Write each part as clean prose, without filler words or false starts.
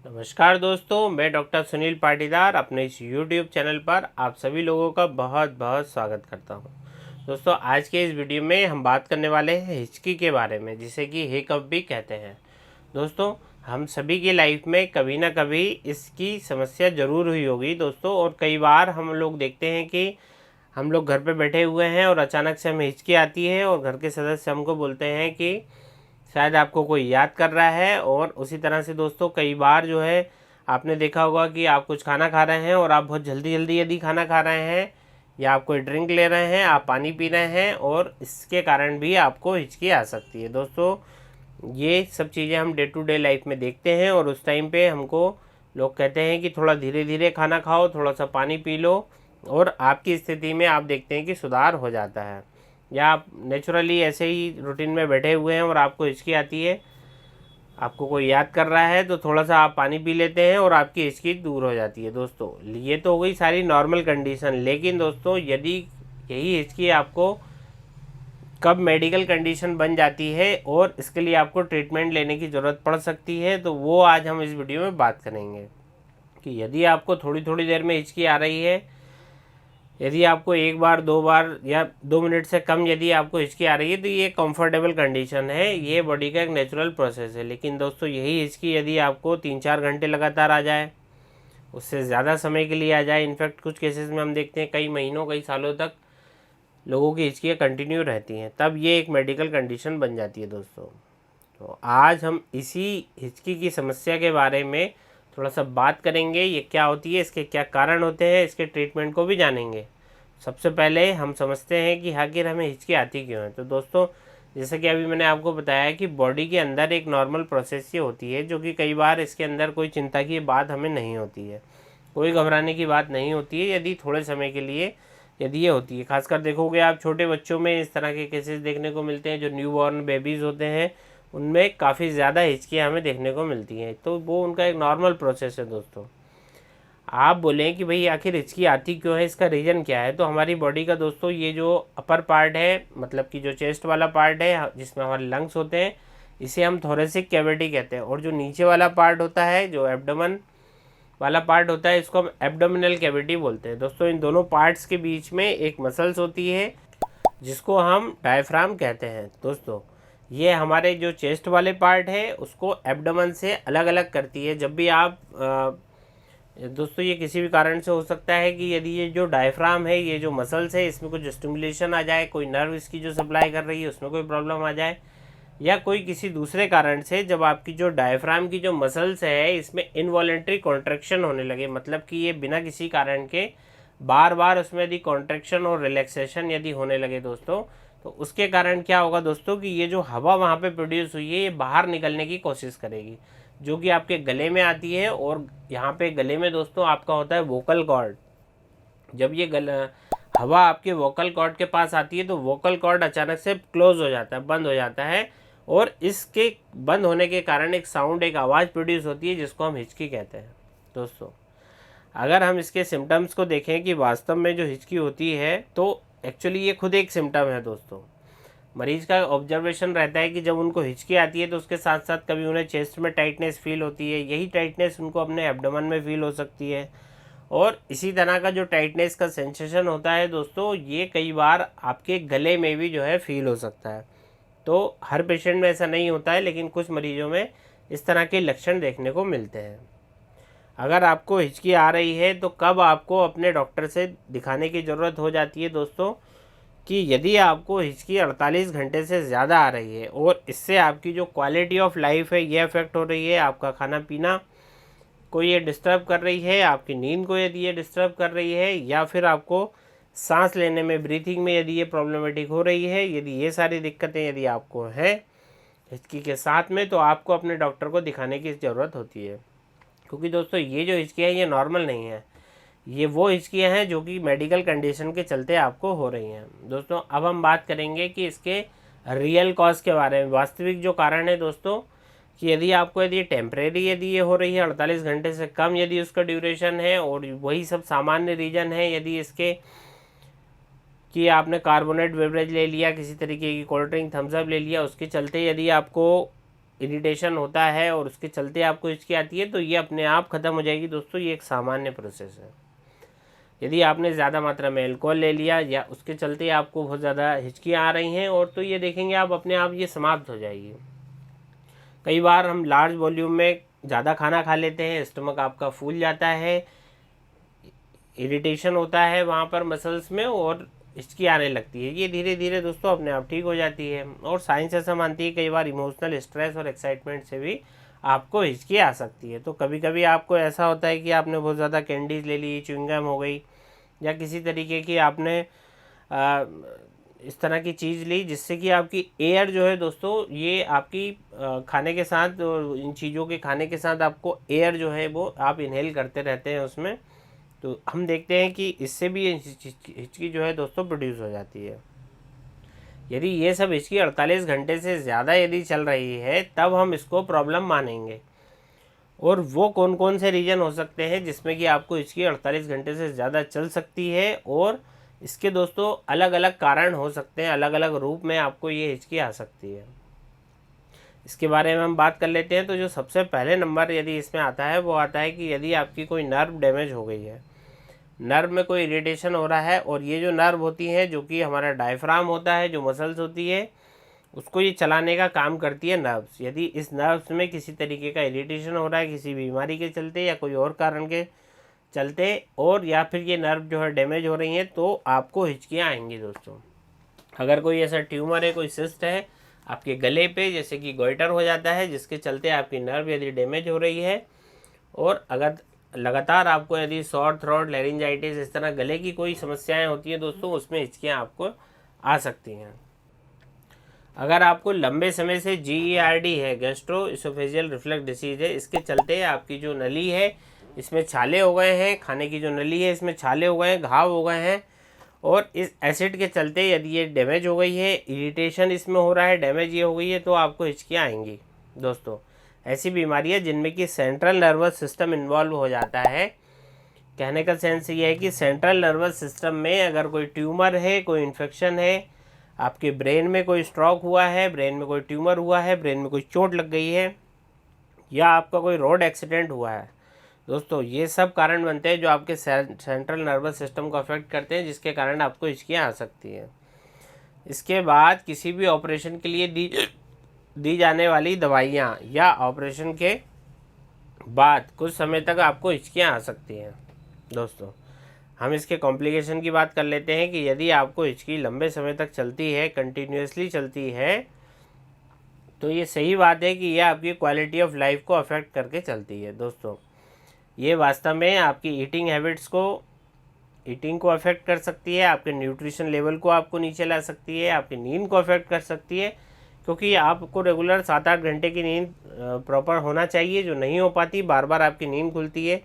नमस्कार दोस्तों, मैं डॉक्टर सुनील पाटीदार अपने इस YouTube चैनल पर आप सभी लोगों का बहुत बहुत स्वागत करता हूं। दोस्तों, आज के इस वीडियो में हम बात करने वाले हैं हिचकी के बारे में, जिसे कि हिकअप भी कहते हैं। दोस्तों, हम सभी की लाइफ में कभी ना कभी इसकी समस्या ज़रूर हुई होगी दोस्तों। और कई बार हम लोग देखते हैं कि हम लोग घर पे बैठे हुए हैं और अचानक से हमें हिचकी आती है और घर के सदस्य हमको बोलते हैं कि शायद आपको कोई याद कर रहा है। और उसी तरह से दोस्तों, कई बार जो है आपने देखा होगा कि आप कुछ खाना खा रहे हैं और आप बहुत जल्दी जल्दी यदि खाना खा रहे हैं या आप कोई ड्रिंक ले रहे हैं, आप पानी पी रहे हैं, और इसके कारण भी आपको हिचकी आ सकती है। दोस्तों, ये सब चीज़ें हम डे टू डे लाइफ में देखते हैं और उस टाइम पे हमको लोग कहते हैं कि थोड़ा धीरे धीरे खाना खाओ, थोड़ा सा पानी पी लो, और आपकी स्थिति में आप देखते हैं कि सुधार हो जाता है। या आप नेचुरली ऐसे ही रूटीन में बैठे हुए हैं और आपको हिचकी आती है, आपको कोई याद कर रहा है, तो थोड़ा सा आप पानी पी लेते हैं और आपकी हिचकी दूर हो जाती है। दोस्तों, ये तो हो गई सारी नॉर्मल कंडीशन। लेकिन दोस्तों, यदि यही हिचकी आपको कब मेडिकल कंडीशन बन जाती है और इसके लिए आपको ट्रीटमेंट लेने की ज़रूरत पड़ सकती है, तो वो आज हम इस वीडियो में बात करेंगे कि यदि आपको थोड़ी थोड़ी देर में हिचकी आ रही है, यदि आपको एक बार, दो बार या 2 मिनट से कम यदि आपको हिचकी आ रही है, तो ये कंफर्टेबल कंडीशन है, ये बॉडी का एक नेचुरल प्रोसेस है। लेकिन दोस्तों, यही हिचकी यदि आपको 3-4 घंटे लगातार आ जाए, उससे ज़्यादा समय के लिए आ जाए, इनफैक्ट कुछ केसेस में हम देखते हैं कई महीनों, कई सालों तक लोगों की हिचकियाँ कंटिन्यू रहती हैं, तब ये एक मेडिकल कंडीशन बन जाती है दोस्तों। तो आज हम इसी हिचकी की समस्या के बारे में थोड़ा सा बात करेंगे। ये क्या होती है, इसके क्या कारण होते हैं, इसके ट्रीटमेंट को भी जानेंगे। सबसे पहले हम समझते हैं कि आखिर हमें हिचकी आती क्यों है। तो दोस्तों, जैसे कि अभी मैंने आपको बताया कि बॉडी के अंदर एक नॉर्मल प्रोसेस ये होती है, जो कि कई बार इसके अंदर कोई चिंता की बात हमें नहीं होती है, कोई घबराने की बात नहीं होती है, यदि थोड़े समय के लिए यदि ये होती है। खासकर देखोगे आप छोटे बच्चों में इस तरह के केसेस देखने को मिलते हैं, जो न्यू बॉर्न बेबीज़ होते हैं, उनमें काफ़ी ज़्यादा हिचकियाँ हमें देखने को मिलती हैं। तो वो उनका एक नॉर्मल प्रोसेस है दोस्तों। आप बोलें कि भाई आखिर हिचकी आती क्यों है, इसका रीज़न क्या है, तो हमारी बॉडी का दोस्तों ये जो अपर पार्ट है, मतलब कि जो चेस्ट वाला पार्ट है जिसमें हमारे लंग्स होते हैं, इसे हम थोरेसिक कैविटी कहते हैं। और जो नीचे वाला पार्ट होता है, जो एब्डोमेन वाला पार्ट होता है, इसको हम एब्डोमिनल कैविटी बोलते हैं। दोस्तों, इन दोनों पार्ट्स के बीच में एक मसल्स होती है जिसको हम डायफ्राम कहते हैं। दोस्तों, ये हमारे जो चेस्ट वाले पार्ट है उसको एब्डोमेन से अलग अलग करती है। जब भी आप दोस्तों, ये किसी भी कारण से हो सकता है कि यदि ये जो डायफ्राम है, ये जो मसल्स है, इसमें कुछ स्टिमुलेशन आ जाए, कोई नर्व इसकी जो सप्लाई कर रही है उसमें कोई प्रॉब्लम आ जाए, या कोई किसी दूसरे कारण से जब आपकी जो डायफ्राम की जो मसल्स है इसमें इनवॉलेंट्री कॉन्ट्रैक्शन होने लगे, मतलब कि ये बिना किसी कारण के बार बार उसमें यदि कॉन्ट्रैक्शन और रिलैक्सेशन यदि होने लगे दोस्तों, तो उसके कारण क्या होगा दोस्तों कि ये जो हवा वहाँ पे प्रोड्यूस हुई है, ये बाहर निकलने की कोशिश करेगी, जो कि आपके गले में आती है। और यहाँ पे गले में दोस्तों आपका होता है वोकल कॉर्ड। जब ये हवा आपके वोकल कॉर्ड के पास आती है, तो वोकल कॉर्ड अचानक से क्लोज हो जाता है, बंद हो जाता है, और इसके बंद होने के कारण एक साउंड, एक आवाज़ प्रोड्यूस होती है, जिसको हम हिचकी कहते हैं। दोस्तों, अगर हम इसके सिम्टम्स को देखें कि वास्तव में जो हिचकी होती है, तो एक्चुअली ये खुद एक सिम्टम है दोस्तों। मरीज का ऑब्जर्वेशन रहता है कि जब उनको हिचकी आती है, तो उसके साथ साथ कभी उन्हें चेस्ट में टाइटनेस फील होती है, यही टाइटनेस उनको अपने एब्डोमेन में फील हो सकती है। और इसी तरह का जो टाइटनेस का सेंसेशन होता है दोस्तों, ये कई बार आपके गले में भी जो है फील हो सकता है। तो हर पेशेंट में ऐसा नहीं होता है, लेकिन कुछ मरीजों में इस तरह के लक्षण देखने को मिलते हैं। अगर आपको हिचकी आ रही है, तो कब आपको अपने डॉक्टर से दिखाने की ज़रूरत हो जाती है दोस्तों, कि यदि आपको हिचकी 48 घंटे से ज़्यादा आ रही है और इससे आपकी जो क्वालिटी ऑफ लाइफ है ये अफेक्ट हो रही है, आपका खाना पीना को ये डिस्टर्ब कर रही है, आपकी नींद को यदि ये डिस्टर्ब कर रही है, या फिर आपको सांस लेने में, ब्रीथिंग में यदि ये प्रॉब्लमेटिक हो रही है, यदि ये सारी दिक्कतें यदि आपको हैं हिचकी के साथ में, तो आपको अपने डॉक्टर को दिखाने की ज़रूरत होती है। क्योंकि दोस्तों, ये जो हिचकियाँ ये नॉर्मल नहीं है, ये वो हिचकियाँ हैं जो कि मेडिकल कंडीशन के चलते आपको हो रही हैं। दोस्तों, अब हम बात करेंगे कि इसके रियल कॉज के बारे में, वास्तविक जो कारण है दोस्तों, कि यदि आपको यदि टेम्परेरी यदि ये हो रही है, 48 घंटे से कम यदि उसका ड्यूरेशन है, और वही सब सामान्य रीजन है, यदि इसके कि आपने कार्बोनेट बेवरेज ले लिया, किसी तरीके की कोल्ड ड्रिंक, थम्स अप ले लिया, उसके चलते यदि आपको इरिटेशन होता है और उसके चलते आपको हिचकी आती है, तो ये अपने आप ख़त्म हो जाएगी दोस्तों। ये एक सामान्य प्रोसेस है। यदि आपने ज़्यादा मात्रा में अल्कोहल ले लिया या उसके चलते आपको बहुत ज़्यादा हिचकियाँ आ रही हैं, और तो ये देखेंगे आप अपने आप ये समाप्त हो जाएगी। कई बार हम लार्ज वॉल्यूम में ज़्यादा खाना खा लेते हैं, स्टमक आपका फूल जाता है, इरिटेशन होता है वहाँ पर मसल्स में और हिचकी आने लगती है। ये धीरे धीरे दोस्तों अपने आप ठीक हो जाती है। और साइंस ऐसा मानती है कई बार इमोशनल स्ट्रेस और एक्साइटमेंट से भी आपको हिचकी आ सकती है। तो कभी कभी आपको ऐसा होता है कि आपने बहुत ज़्यादा कैंडीज़ ले ली, च्युइंगम हो गई, या किसी तरीके की आपने इस तरह की चीज़ ली जिससे कि आपकी एयर जो है दोस्तों, ये आपकी खाने के साथ और इन चीज़ों के खाने के साथ आपको एयर जो है वो आप इनहेल करते रहते हैं उसमें, तो हम देखते हैं कि इससे भी हिचकी जो है दोस्तों प्रोड्यूस हो जाती है। यदि ये सब हिचकी 48 घंटे से ज़्यादा यदि चल रही है तब हम इसको प्रॉब्लम मानेंगे। और वो कौन कौन से रीजन हो सकते हैं जिसमें कि आपको हिचकी 48 घंटे से ज़्यादा चल सकती है, और इसके दोस्तों अलग अलग कारण हो सकते हैं, अलग अलग रूप में आपको ये हिचकी आ सकती है। इसके बारे में हम बात कर लेते हैं। तो जो सबसे पहले नंबर यदि इसमें आता है वो आता है कि यदि आपकी कोई नर्व डैमेज हो गई है, नर्व में कोई इरिटेशन हो रहा है, और ये जो नर्व होती है जो कि हमारा डायफ्राम होता है, जो मसल्स होती है उसको ये चलाने का काम करती है नर्व्स। यदि इस नर्व्स में किसी तरीके का इरिटेशन हो रहा है किसी बीमारी के चलते या कोई और कारण के चलते, और या फिर ये नर्व जो है डैमेज हो रही हैं, तो आपको हिचकियाँ आएंगी दोस्तों। अगर कोई ऐसा ट्यूमर है, कोई सिस्ट है आपके गले पे, जैसे कि गोइटर हो जाता है जिसके चलते आपकी नर्व यदि डैमेज हो रही है, और अगर लगातार आपको यदि सॉर थ्रोट, लैरिंजाइटिस, इस तरह गले की कोई समस्याएं होती हैं दोस्तों, उसमें हिचकियाँ आपको आ सकती हैं। अगर आपको लंबे समय से GERD है, गैस्ट्रो इसोफेजियल रिफ्लक्स डिसीज है, इसके चलते आपकी जो नली है इसमें छाले हो गए हैं, खाने की जो नली है इसमें छाले हो गए हैं, घाव हो गए हैं, और इस एसिड के चलते यदि ये डैमेज हो गई है, इरिटेशन इसमें हो रहा है, डैमेज ये हो गई है, तो आपको हिचकियाँ आएंगी दोस्तों। ऐसी बीमारियाँ जिनमें कि सेंट्रल नर्वस सिस्टम इन्वॉल्व हो जाता है। कहने का सेंस ये है कि सेंट्रल नर्वस सिस्टम में अगर कोई ट्यूमर है, कोई इन्फेक्शन है, आपके ब्रेन में कोई स्ट्रोक हुआ है, ब्रेन में कोई ट्यूमर हुआ है, ब्रेन में कोई चोट लग गई है, या आपका कोई रोड एक्सीडेंट हुआ है दोस्तों, ये सब कारण बनते हैं जो आपके सेंट्रल नर्वस सिस्टम को अफेक्ट करते हैं, जिसके कारण आपको हिचकियाँ आ सकती हैं। इसके बाद किसी भी ऑपरेशन के लिए दी जाने वाली दवाइयाँ या ऑपरेशन के बाद कुछ समय तक आपको हिचकियाँ आ सकती हैं दोस्तों। हम इसके कॉम्प्लिकेशन की बात कर लेते हैं कि यदि आपको हिचकी लंबे समय तक चलती है, कंटिन्यूसली चलती है, तो ये सही बात है कि यह आपकी क्वालिटी ऑफ लाइफ को अफेक्ट करके चलती है दोस्तों। ये वास्तव में आपकी ईटिंग हैबिट्स को, ईटिंग को अफेक्ट कर सकती है, आपके न्यूट्रिशन लेवल को आपको नीचे ला सकती है, आपकी नींद को अफेक्ट कर सकती है, क्योंकि आपको रेगुलर 7-8 घंटे की नींद प्रॉपर होना चाहिए, जो नहीं हो पाती, बार बार आपकी नींद खुलती है।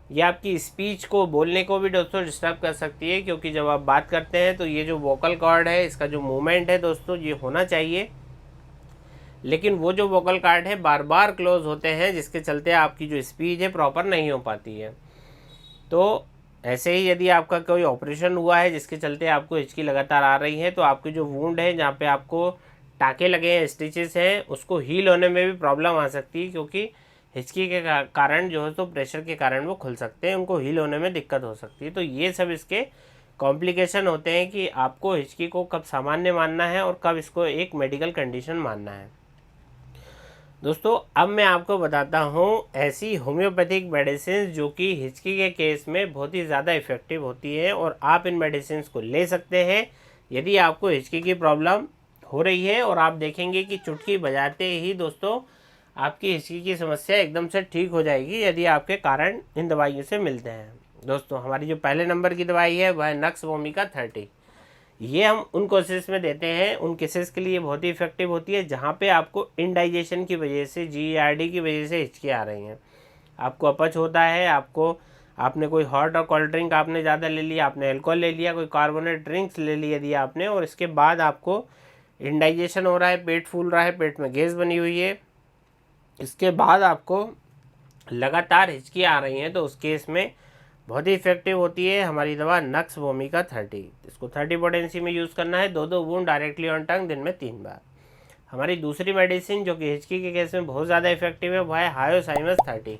ये आपकी स्पीच को, बोलने को भी दोस्तों डिस्टर्ब कर सकती है, क्योंकि जब आप बात करते हैं तो ये जो वोकल कॉर्ड है, इसका जो मूवमेंट है दोस्तों, ये होना चाहिए, लेकिन वो जो वोकल कॉर्ड है बार बार क्लोज होते हैं, जिसके चलते आपकी जो स्पीच है प्रॉपर नहीं हो पाती है। तो ऐसे ही यदि आपका कोई ऑपरेशन हुआ है जिसके चलते आपको हिचकी लगातार आ रही है, तो आपकी जो वुंड है जहाँ पे आपको टाँके लगे हैं, स्टिचेस हैं, उसको हील होने में भी प्रॉब्लम आ सकती है, क्योंकि हिचकी के कारण जो है तो प्रेशर के कारण वो खुल सकते हैं, उनको हील होने में दिक्कत हो सकती है। तो ये सब इसके कॉम्प्लिकेशन होते हैं कि आपको हिचकी को कब सामान्य मानना है और कब इसको एक मेडिकल कंडीशन मानना है दोस्तों। अब मैं आपको बताता हूँ ऐसी होम्योपैथिक मेडिसिन जो कि हिचकी के केस में बहुत ही ज़्यादा इफ़ेक्टिव होती है, और आप इन मेडिसिन को ले सकते हैं यदि आपको हिचकी की प्रॉब्लम हो रही है, और आप देखेंगे कि चुटकी बजाते ही दोस्तों आपकी हिचकी की समस्या एकदम से ठीक हो जाएगी यदि आपके कारण इन दवाइयों से मिलते हैं दोस्तों। हमारी जो पहले नंबर की दवाई है वह है नक्स वोमिका 30। ये हम उन केसेस में देते हैं, उन केसेस के लिए बहुत ही इफेक्टिव होती है जहाँ पे आपको इनडाइजेशन की वजह से, GERD की वजह से हिचकी आ रही हैं, आपको अपच होता है, आपने कोई हॉट और कोल्ड ड्रिंक आपने ज़्यादा ले लिया, आपने अल्कोहल ले लिया, कोई कार्बोनेट ड्रिंक्स ले लिया यदि आपने, और इसके बाद आपको इनडाइजेशन हो रहा है, पेट फूल रहा है, पेट में गैस बनी हुई है, इसके बाद आपको लगातार हिचकी आ रही हैं, तो उस केस में बहुत ही इफेक्टिव होती है हमारी दवा नक्स वोमिका 30। इसको 30 पोटेंसी में यूज़ करना है, 2-2 बूंद डायरेक्टली ऑन टंग दिन में 3 बार। हमारी दूसरी मेडिसिन जो कि हिचकी के केस में बहुत ज़्यादा इफेक्टिव है, वह है हायोसाइमस 30।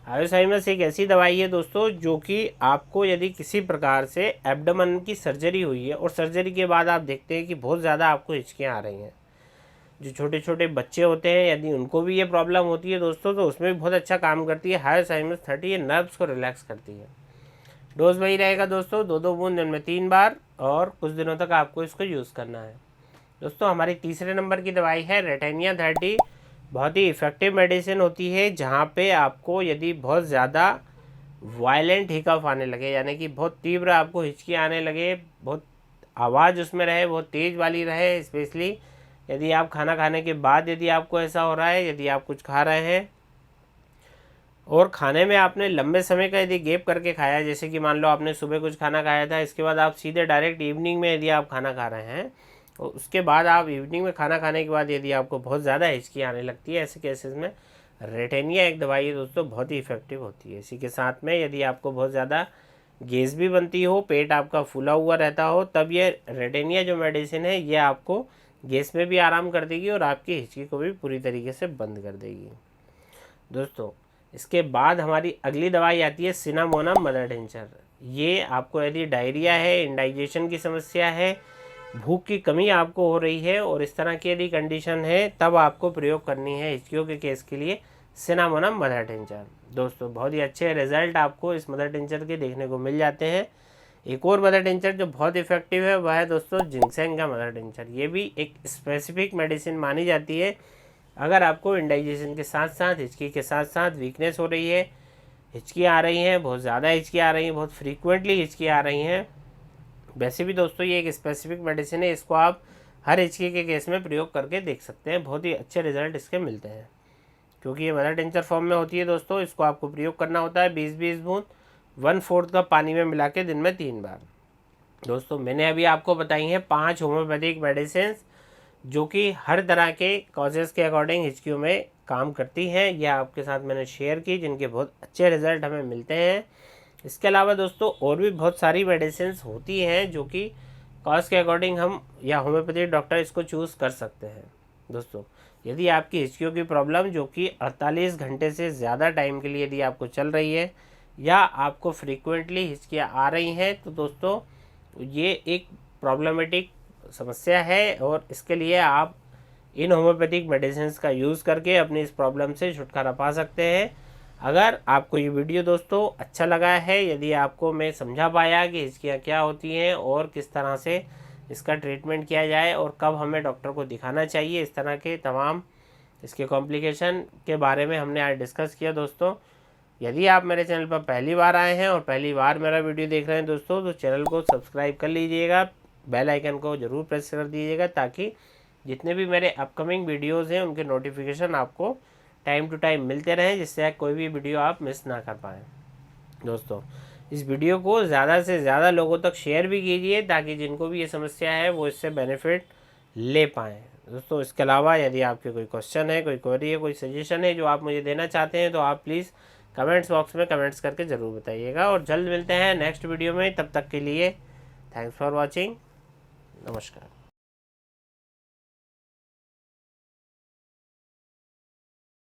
हायोसाइमस एक ऐसी दवाई है दोस्तों जो कि आपको यदि किसी प्रकार से एब्डोमेन की सर्जरी हुई है और सर्जरी के बाद आप देखते हैं कि बहुत ज़्यादा आपको हिचकियाँ आ रही हैं, जो छोटे छोटे बच्चे होते हैं यदि उनको भी ये प्रॉब्लम होती है दोस्तों, तो उसमें भी बहुत अच्छा काम करती है हायोसाइमस 30। ये नर्व्स को रिलैक्स करती है। डोज वही रहेगा दोस्तों, 2 बूंद दिन में 3 बार, और कुछ दिनों तक आपको इसको यूज़ करना है। दोस्तों हमारी तीसरे नंबर की दवाई है रेटेनिया 30। बहुत ही इफ़ेक्टिव मेडिसिन होती है, जहाँ पे आपको यदि बहुत ज़्यादा वायलेंट हिकअप आने लगे, यानी कि बहुत तीव्र आपको हिचकी आने लगे, बहुत आवाज़ उसमें रहे, बहुत तेज़ वाली रहे, स्पेशली यदि आप खाना खाने के बाद यदि आपको ऐसा हो रहा है, यदि आप कुछ खा रहे हैं और खाने में आपने लंबे समय का यदि गैप करके खाया, जैसे कि मान लो आपने सुबह कुछ खाना खाया था, इसके बाद आप सीधे डायरेक्ट इवनिंग में यदि आप खाना खा रहे हैं, और उसके बाद आप इवनिंग में खाना खाने के बाद यदि आपको बहुत ज़्यादा हिचकी आने लगती है, ऐसे केसेस में रेटेनिया एक दवाई है दोस्तों, बहुत ही इफेक्टिव होती है। इसी के साथ में यदि आपको बहुत ज़्यादा गैस भी बनती हो, पेट आपका फूला हुआ रहता हो, तब ये रेटेनिया जो मेडिसिन है ये आपको गैस में भी आराम कर देगी और आपकी हिचकी को भी पूरी तरीके से बंद कर देगी। दोस्तों इसके बाद हमारी अगली दवाई आती है सिनामोनम मदर टिंचर। ये आपको यदि डायरिया है, इंडाइजेशन की समस्या है, भूख की कमी आपको हो रही है और इस तरह की यदि कंडीशन है, तब आपको प्रयोग करनी है हिचकियों के केस के लिए सिनामोनम मदर टिंचर। दोस्तों बहुत ही अच्छे रिजल्ट आपको इस मदर टिंचर के देखने को मिल जाते हैं। एक और मदर टिंचर जो बहुत इफेक्टिव है वह है दोस्तों जिंक्सेंग का मदर टिंचर। ये भी एक स्पेसिफिक मेडिसिन मानी जाती है अगर आपको इंडाइजेशन के साथ साथ, हिचकी के साथ साथ वीकनेस हो रही है, हिचकी आ रही हैं, बहुत ज़्यादा हिचकी आ रही हैं, बहुत फ्रीक्वेंटली हिचकी आ रही हैं। वैसे भी दोस्तों ये एक स्पेसिफिक मेडिसिन है, इसको आप हर हिचकी के केस में प्रयोग करके देख सकते हैं, बहुत ही अच्छे रिजल्ट इसके मिलते हैं। क्योंकि ये मदर टिंचर फॉर्म में होती है दोस्तों, इसको आपको प्रयोग करना होता है 20-20 बूंद 1/4 कप पानी में मिला के दिन में 3 बार। दोस्तों मैंने अभी आपको बताई हैं 5 होम्योपैथिक मेडिसिन जो कि हर तरह के कॉजेज़ के अकॉर्डिंग हिचकियों में काम करती हैं। यह आपके साथ मैंने शेयर की, जिनके बहुत अच्छे रिजल्ट हमें मिलते हैं। इसके अलावा दोस्तों और भी बहुत सारी मेडिसिन होती हैं जो कि कॉज के अकॉर्डिंग हम या होम्योपैथिक डॉक्टर इसको चूज़ कर सकते हैं। दोस्तों यदि आपकी हिचकियों की प्रॉब्लम जो कि 48 घंटे से ज़्यादा टाइम के लिए यदि आपको चल रही है या आपको फ्रीक्वेंटली हिचकियाँ आ रही हैं, तो दोस्तों ये एक प्रॉब्लमेटिक समस्या है और इसके लिए आप इन होम्योपैथिक मेडिसिन का यूज़ करके अपनी इस प्रॉब्लम से छुटकारा पा सकते हैं। अगर आपको ये वीडियो दोस्तों अच्छा लगा है, यदि आपको मैं समझा पाया कि हिचकियाँ क्या होती हैं और किस तरह से इसका ट्रीटमेंट किया जाए और कब हमें डॉक्टर को दिखाना चाहिए, इस तरह के तमाम इसके कॉम्प्लिकेशन के बारे में हमने आज डिस्कस किया। दोस्तों यदि आप मेरे चैनल पर पहली बार आए हैं और पहली बार मेरा वीडियो देख रहे हैं दोस्तों, तो चैनल को सब्सक्राइब कर लीजिएगा, बेल आइकन को ज़रूर प्रेस कर दीजिएगा, ताकि जितने भी मेरे अपकमिंग वीडियोज़ हैं उनके नोटिफिकेशन आपको टाइम टू टाइम मिलते रहें, जिससे कोई भी वीडियो आप मिस ना कर पाएँ। दोस्तों इस वीडियो को ज़्यादा से ज़्यादा लोगों तक शेयर भी कीजिए, ताकि जिनको भी ये समस्या है वो इससे बेनिफिट ले पाएँ। दोस्तों इसके अलावा यदि आपके कोई क्वेश्चन है, कोई क्वेरी है, कोई सजेशन है जो आप मुझे देना चाहते हैं, तो आप प्लीज़ कमेंट्स बॉक्स में कमेंट्स करके ज़रूर बताइएगा। और जल्द मिलते हैं नेक्स्ट वीडियो में, तब तक के लिए थैंक्स फॉर वॉचिंग। नमस्कार।